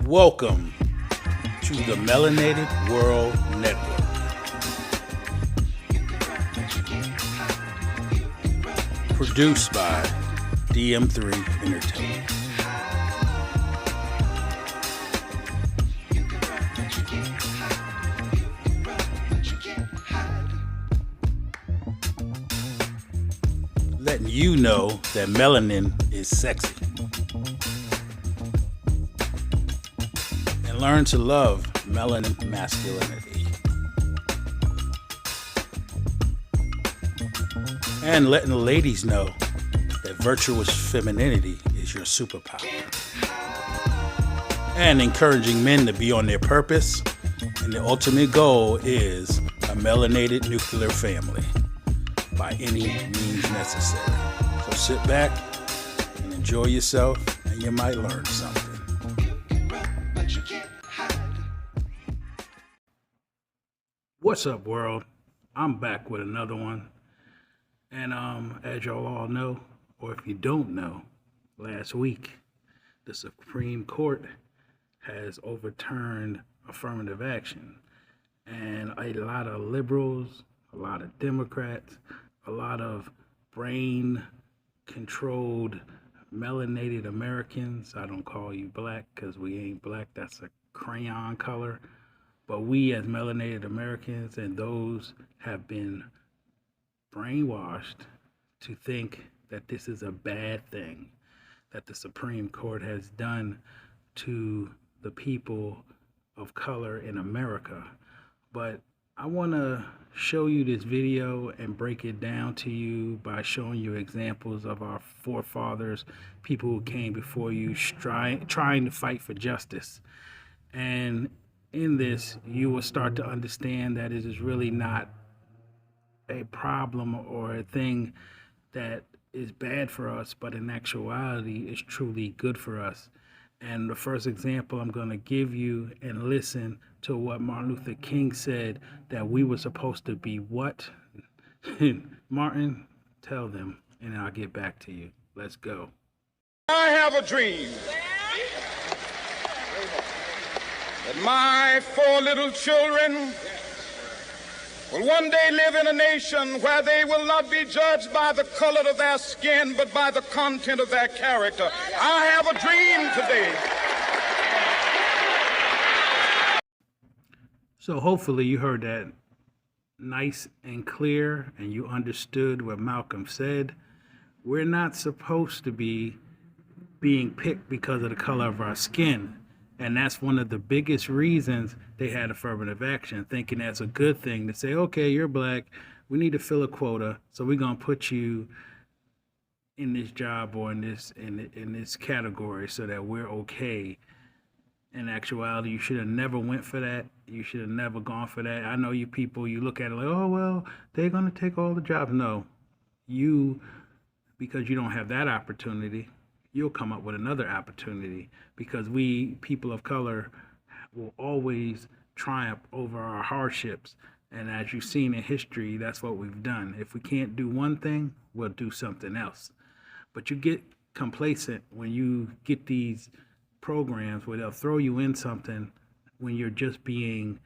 Welcome to the Melanated World Network. Produced by DM3 Entertainment. Letting you know that melanin is sexy. And learn to love melanin masculinity. And letting the ladies know that virtuous femininity is your superpower. And encouraging men to be on their purpose. And the ultimate goal is a melanated nuclear family by any means necessary. So sit back and enjoy yourself, and you might learn something. What's up, world? I'm back with another one. And as y'all all know, or if you don't know, last week, the Supreme Court has overturned affirmative action. And a lot of liberals, a lot of Democrats, a lot of brain-controlled, melanated Americans. I don't call you black because we ain't black. That's a crayon color. But we as melanated Americans and those have been brainwashed to think that this is a bad thing that the Supreme Court has done to the people of color in America. But I want to show you this video and break it down to you by showing you examples of our forefathers, people who came before you trying to fight for justice. And in this, you will start to understand that it is really not a problem or a thing that is bad for us, but in actuality is truly good for us. And the first example I'm going to give you, and listen to what Martin Luther King said, that we were supposed to be what? Martin, tell them, and I'll get back to you. Let's go. I have a dream that my 4 little children will one day live in a nation where they will not be judged by the color of their skin, but by the content of their character. I have a dream today. So hopefully you heard that nice and clear and you understood what Malcolm said. We're not supposed to be being picked because of the color of our skin. And that's one of the biggest reasons they had affirmative action, thinking that's a good thing to say, okay, you're black, we need to fill a quota, so we're going to put you in this job or in this category so that we're okay. In actuality, you should have never went for that. You should have never gone for that. I know you people, you look at it like, oh, well, they're going to take all the jobs. No, because you don't have that opportunity, you'll come up with another opportunity, because we, people of color, will always triumph over our hardships. And as you've seen in history, that's what we've done. If we can't do one thing, we'll do something else. But you get complacent when you get these programs where they'll throw you in something when you're just being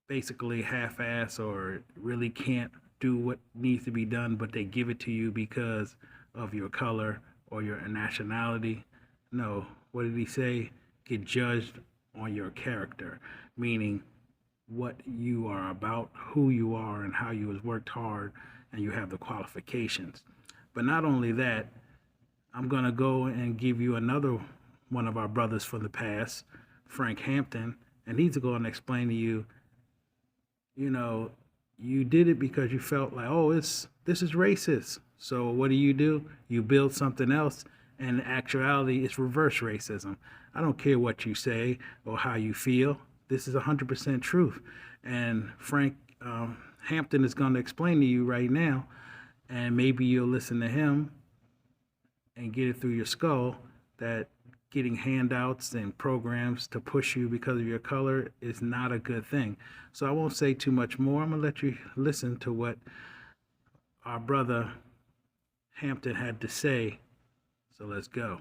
basically half-ass or really can't do what needs to be done, but they give it to you because of your color or your nationality. No, what did he say? Get judged on your character, meaning what you are about, who you are, and how you has worked hard, and you have the qualifications. But not only that, I'm going to go and give you another one of our brothers from the past, Frank Hampton, and he's going to explain to you, you did it because you felt like, oh, this is racist. So what do? You build something else, and in actuality, it's reverse racism. I don't care what you say or how you feel. This is 100% truth. And Frank Hampton is going to explain to you right now, and maybe you'll listen to him and get it through your skull, that getting handouts and programs to push you because of your color is not a good thing. So I won't say too much more. I'm going to let you listen to what our brother Hampton had to say. So let's go.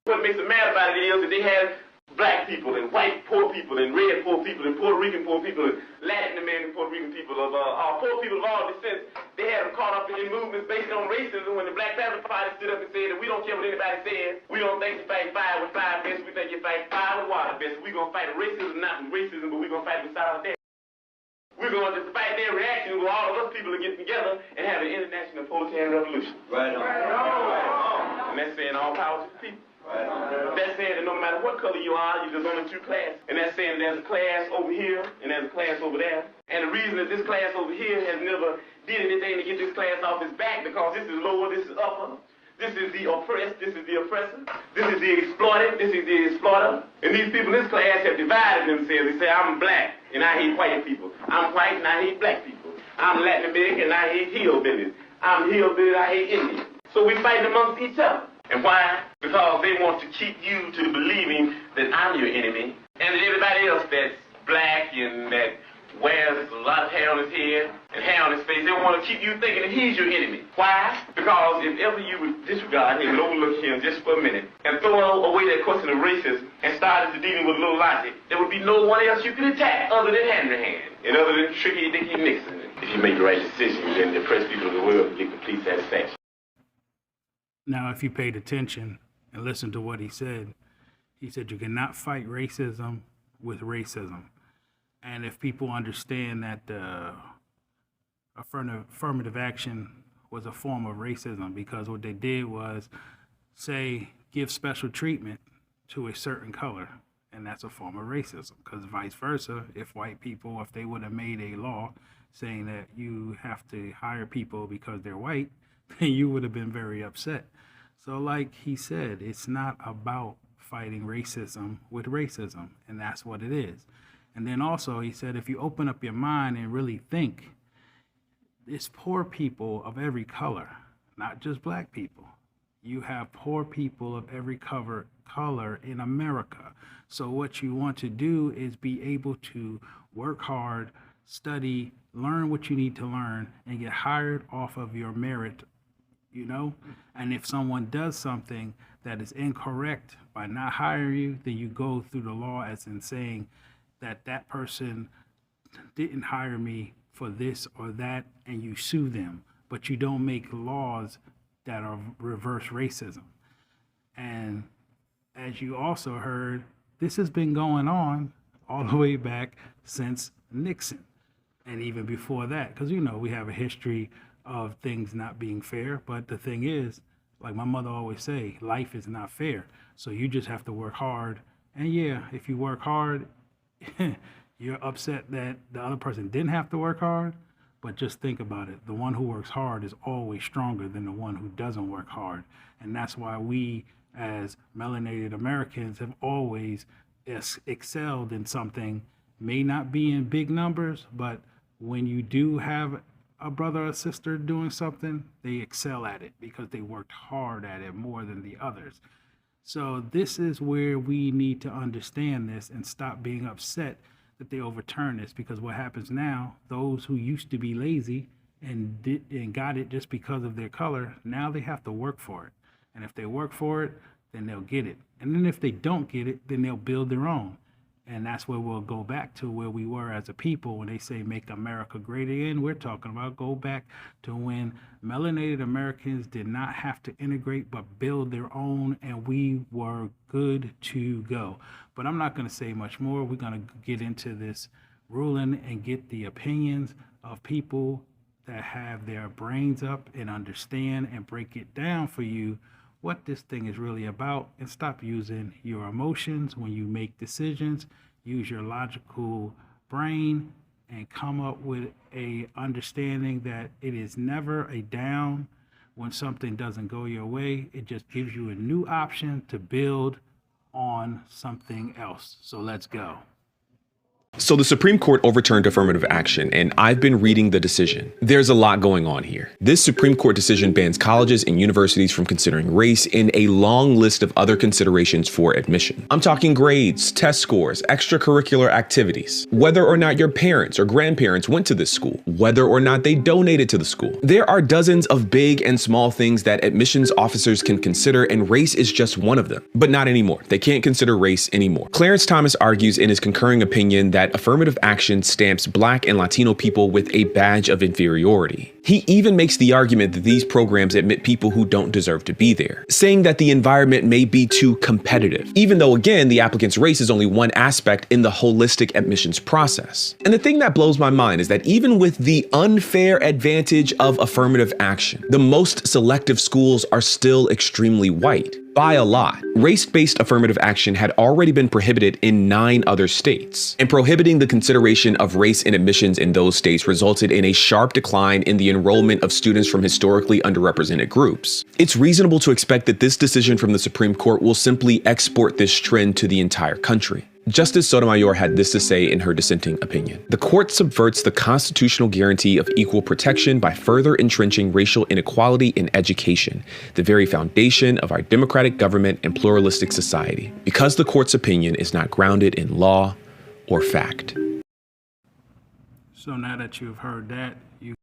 What makes it mad about it is that they had black people and white poor people and red poor people and Puerto Rican poor people and Latin American Puerto Rican people of poor people of all descents. They had them caught up in movements based on racism when the Black Panther Party stood up and said that we don't care what anybody says. We don't think you fight fire with fire best. We think you fight fire with water best. We're going to fight racism, not with racism, but we're going to fight with solidarity. We're going to fight their reaction where all of us people are getting together and have an international proletarian revolution. Right on. Right on. And that's saying all power to the people. Right on. That's saying that no matter what color you are, there's only two classes. And that's saying there's a class over here and there's a class over there. And the reason that this class over here has never did anything to get this class off its back because this is lower, this is upper. This is the oppressed, this is the oppressor. This is the exploited, this is the exploiter. And these people in this class have divided themselves. They say, I'm black and I hate white people. I'm white and I hate black people. I'm Latin American and I hate hillbillies. I'm hillbilly and I hate Indians. So we fight amongst each other. And why? Because they want to keep you to believing that I'm your enemy and that everybody else that's black and that wears a lot of hair on his head and hair on his face, they want to keep you thinking that he's your enemy. Why? Because if ever you would disregard him and overlook him just for a minute and throw away that question of racism and start dealing with a little logic, there would be no one else you could attack other than Henry Hand and other than Tricky Dicky Nixon. If you make the right decision, then the oppressed people of the world get complete satisfaction. Now, if you paid attention and listened to what he said you cannot fight racism with racism. And if people understand that affirmative action was a form of racism, because what they did was say, give special treatment to a certain color, and that's a form of racism. Because vice versa, if white people, if they would have made a law saying that you have to hire people because they're white, then you would have been very upset. So like he said, it's not about fighting racism with racism, and that's what it is. And then also he said, if you open up your mind and really think, it's poor people of every color, not just black people. You have poor people of every color in America. So what you want to do is be able to work hard, study, learn what you need to learn, and get hired off of your merit, you know? And if someone does something that is incorrect by not hiring you, then you go through the law as in saying that that person didn't hire me for this or that, and you sue them. But you don't make laws that are reverse racism. And as you also heard, this has been going on all the way back since Nixon, and even before that, because, you know, we have a history of things not being fair. But the thing is, like my mother always say, life is not fair. So you just have to work hard. And yeah, if you work hard, you're upset that the other person didn't have to work hard. But just think about it. The one who works hard is always stronger than the one who doesn't work hard. And that's why we, as melanated Americans, have always excelled in something. May not be in big numbers, but when you do have a brother or sister doing something, they excel at it because they worked hard at it more than the others. So this is where we need to understand this and stop being upset that they overturn this, because what happens now, those who used to be lazy and got it just because of their color, now they have to work for it. And if they work for it, then they'll get it. And then if they don't get it, then they'll build their own. And that's where we'll go back to where we were as a people. When they say make America great again, we're talking about go back to when melanated Americans did not have to integrate but build their own, and we were good to go. But I'm not going to say much more. We're going to get into this ruling and get the opinions of people that have their brains up and understand and break it down for you what this thing is really about, and stop using your emotions when you make decisions. Use your logical brain and come up with a understanding that it is never a down when something doesn't go your way. It just gives you a new option to build on something else. So let's go. So the Supreme Court overturned affirmative action, and I've been reading the decision. There's a lot going on here. This Supreme Court decision bans colleges and universities from considering race in a long list of other considerations for admission. I'm talking grades, test scores, extracurricular activities, whether or not your parents or grandparents went to this school, whether or not they donated to the school. There are dozens of big and small things that admissions officers can consider, and race is just one of them. But not anymore. They can't consider race anymore. Clarence Thomas argues in his concurring opinion that affirmative action stamps Black and Latino people with a badge of inferiority. He even makes the argument that these programs admit people who don't deserve to be there, saying that the environment may be too competitive, even though, again, the applicant's race is only one aspect in the holistic admissions process. And the thing that blows my mind is that even with the unfair advantage of affirmative action, the most selective schools are still extremely white. By a lot. Race-based affirmative action had already been prohibited in 9 other states, and prohibiting the consideration of race in admissions in those states resulted in a sharp decline in the enrollment of students from historically underrepresented groups. It's reasonable to expect that this decision from the Supreme Court will simply export this trend to the entire country. Justice Sotomayor had this to say in her dissenting opinion. The court subverts the constitutional guarantee of equal protection by further entrenching racial inequality in education, the very foundation of our democratic government and pluralistic society, because the court's opinion is not grounded in law or fact. So now that you've heard that, you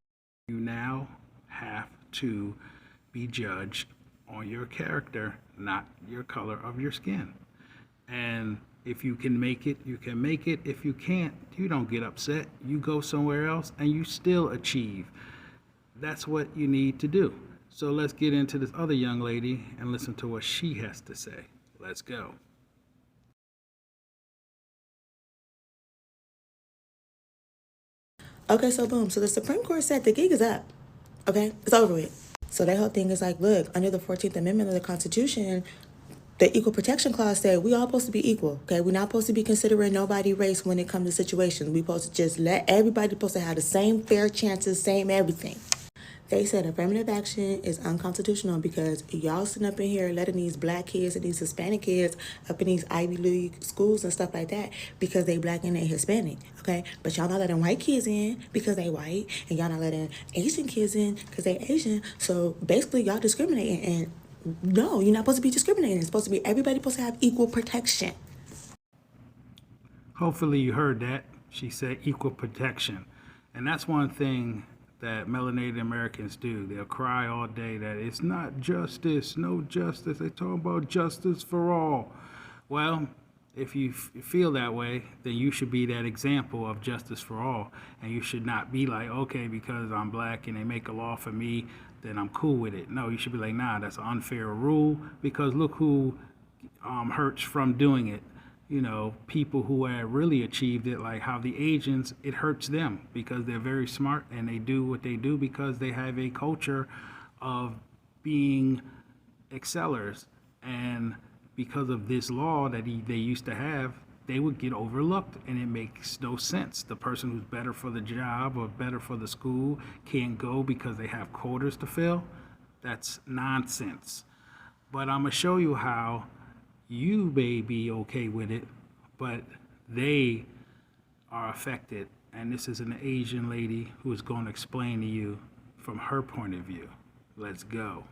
now have to be judged on your character, not your color of your skin. And if you can make it, you can make it. If you can't, you don't get upset. You go somewhere else and you still achieve. That's what you need to do. So let's get into this other young lady and listen to what she has to say. Let's go. Okay, so boom. So the Supreme Court said the gig is up. Okay, it's over with. So that whole thing is like, look, under the 14th Amendment of the Constitution, the Equal Protection Clause said we all supposed to be equal, okay? We're not supposed to be considering nobody race when it comes to situations. We supposed to just let everybody supposed to have the same fair chances, same everything. They said affirmative action is unconstitutional because y'all sitting up in here letting these Black kids and these Hispanic kids up in these Ivy League schools and stuff like that because they Black and they Hispanic, okay? But y'all not letting white kids in because they white, and y'all not letting Asian kids in because they Asian. So basically y'all discriminating, and no, you're not supposed to be discriminating. It's supposed to be everybody supposed to have equal protection. Hopefully you heard that. She said equal protection. And that's one thing that melanated Americans do. They'll cry all day that it's not justice, no justice. They talk about justice for all. Well, if you feel that way, then you should be that example of justice for all. And you should not be like, okay, because I'm Black and they make a law for me, then I'm cool with it. No, you should be like, nah, that's an unfair rule, because look who hurts from doing it. You know, people who have really achieved it, like how the Asians, it hurts them because they're very smart and they do what they do because they have a culture of being excellers. And because of this law that they used to have, they would get overlooked, and it makes no sense. The person who's better for the job or better for the school can't go because they have quotas to fill. That's nonsense. But I'm gonna show you how you may be okay with it, but they are affected. And this is an Asian lady who is going to explain to you from her point of view. Let's go.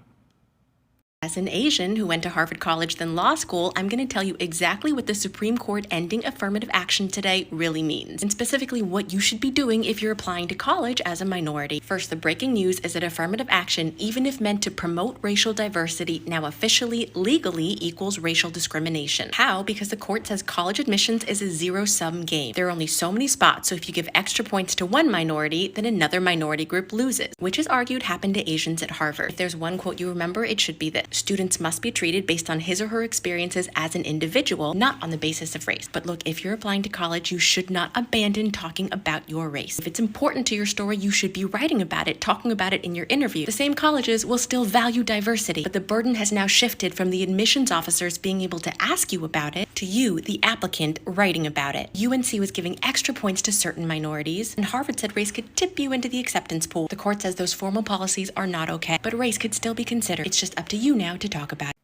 As an Asian who went to Harvard College then law school, I'm going to tell you exactly what the Supreme Court ending affirmative action today really means, and specifically what you should be doing if you're applying to college as a minority. First, the breaking news is that affirmative action, even if meant to promote racial diversity, now officially, legally equals racial discrimination. How? Because the court says college admissions is a zero-sum game. There are only so many spots, so if you give extra points to one minority, then another minority group loses, which is argued happened to Asians at Harvard. If there's one quote you remember, it should be this: students must be treated based on his or her experiences as an individual, not on the basis of race. But look, if you're applying to college, you should not abandon talking about your race. If it's important to your story, you should be writing about it, talking about it in your interview. The same colleges will still value diversity, but the burden has now shifted from the admissions officers being able to ask you about it to you, the applicant, writing about it. UNC was giving extra points to certain minorities, and Harvard said race could tip you into the acceptance pool. The court says those formal policies are not okay, but race could still be considered. It's just up to you now to talk about it.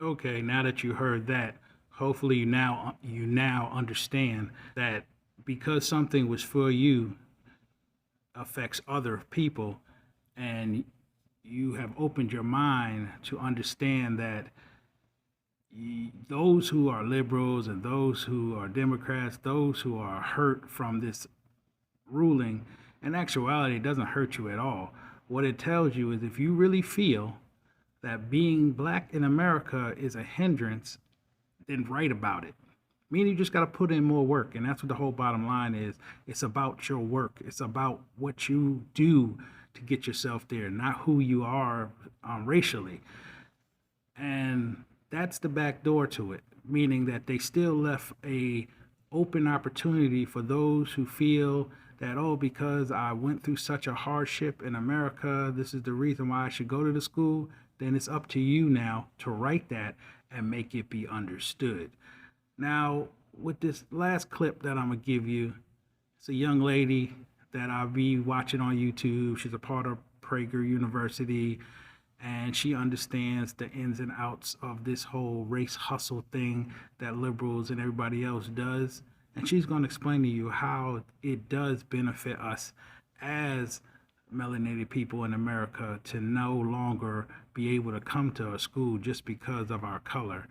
Okay, now that you heard that, Hopefully you now understand that because something was for you affects other people, and you have opened your mind to understand that those who are liberals and those who are Democrats, those who are hurt from this ruling, in actuality, it doesn't hurt you at all. What it tells you is if you really feel that being black in America is a hindrance, then write about it. Meaning you just got to put in more work. And that's what the whole bottom line is. It's about your work. It's about what you do to get yourself there, not who you are racially. And that's the back door to it, meaning that they still left a open opportunity for those who feel that, oh, because I went through such a hardship in America, this is the reason why I should go to the school. Then it's up to you now to write that and make it be understood. Now, with this last clip that I'm going to give you, it's a young lady that I'll be watching on YouTube. She's a part of Prager University, and she understands the ins and outs of this whole race hustle thing that liberals and everybody else does. And she's going to explain to you how it does benefit us as melanated people in America to no longer be able to come to a school just because of our color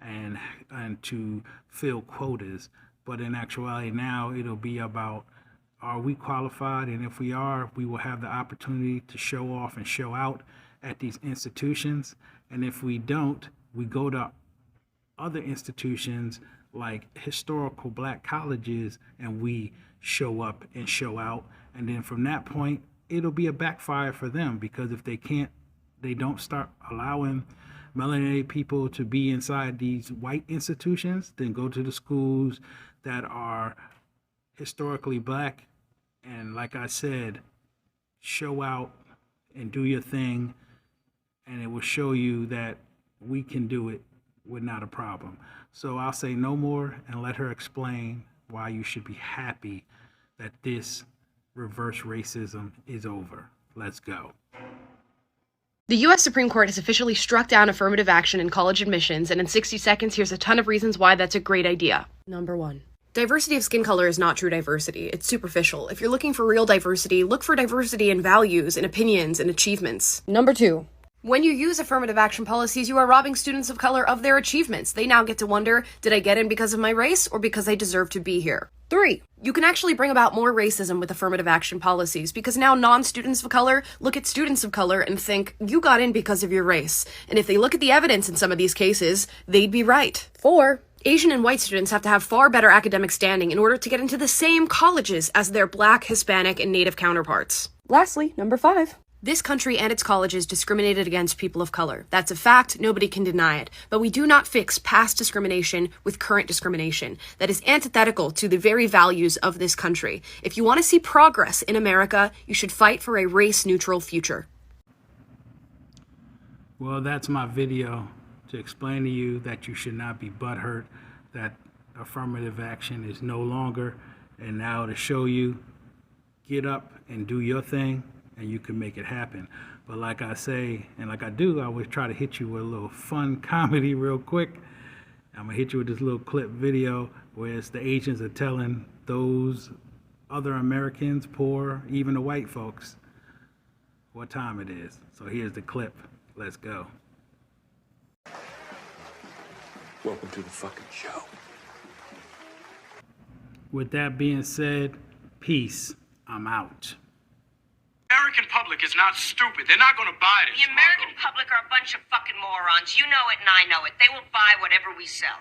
and to fill quotas. But in actuality now it'll be about, are we qualified? And if we are, we will have the opportunity to show off and show out at these institutions. And if we don't, we go to other institutions like historical black colleges and we show up and show out. And then from that point, it'll be a backfire for them, because if they don't start allowing melanated people to be inside these white institutions, then go to the schools that are historically black. And like I said, show out and do your thing, and it will show you that we can do it with not a problem. So I'll say no more and let her explain why you should be happy that this reverse racism is over. Let's go. The U.S. Supreme Court has officially struck down affirmative action in college admissions, and in 60 seconds, here's a ton of reasons why that's a great idea. Number 1. Diversity of skin color is not true diversity. It's superficial. If you're looking for real diversity, look for diversity in values, in opinions, and achievements. Number 2. When you use affirmative action policies, you are robbing students of color of their achievements. They now get to wonder, did I get in because of my race or because I deserve to be here? 3. You can actually bring about more racism with affirmative action policies, because now non-students of color look at students of color and think, you got in because of your race. And if they look at the evidence in some of these cases, they'd be right. 4. Asian and white students have to have far better academic standing in order to get into the same colleges as their Black, Hispanic, and Native counterparts. Lastly, number 5. This country and its colleges discriminated against people of color. That's a fact, nobody can deny it. But we do not fix past discrimination with current discrimination. That is antithetical to the very values of this country. If you want to see progress in America, you should fight for a race-neutral future. Well, that's my video to explain to you that you should not be butthurt, that affirmative action is no longer, and now to show you, get up and do your thing, and you can make it happen. But like I say, and like I do, I always try to hit you with a little fun comedy real quick. I'm gonna hit you with this little clip video where it's the Asians are telling those other Americans, poor, even the white folks, what time it is. So here's the clip. Let's go. Welcome to the fucking show. With that being said, peace. I'm out. American public is not stupid. They're not going to buy this. The American public are a bunch of fucking morons. You know it and I know it. They will buy whatever we sell.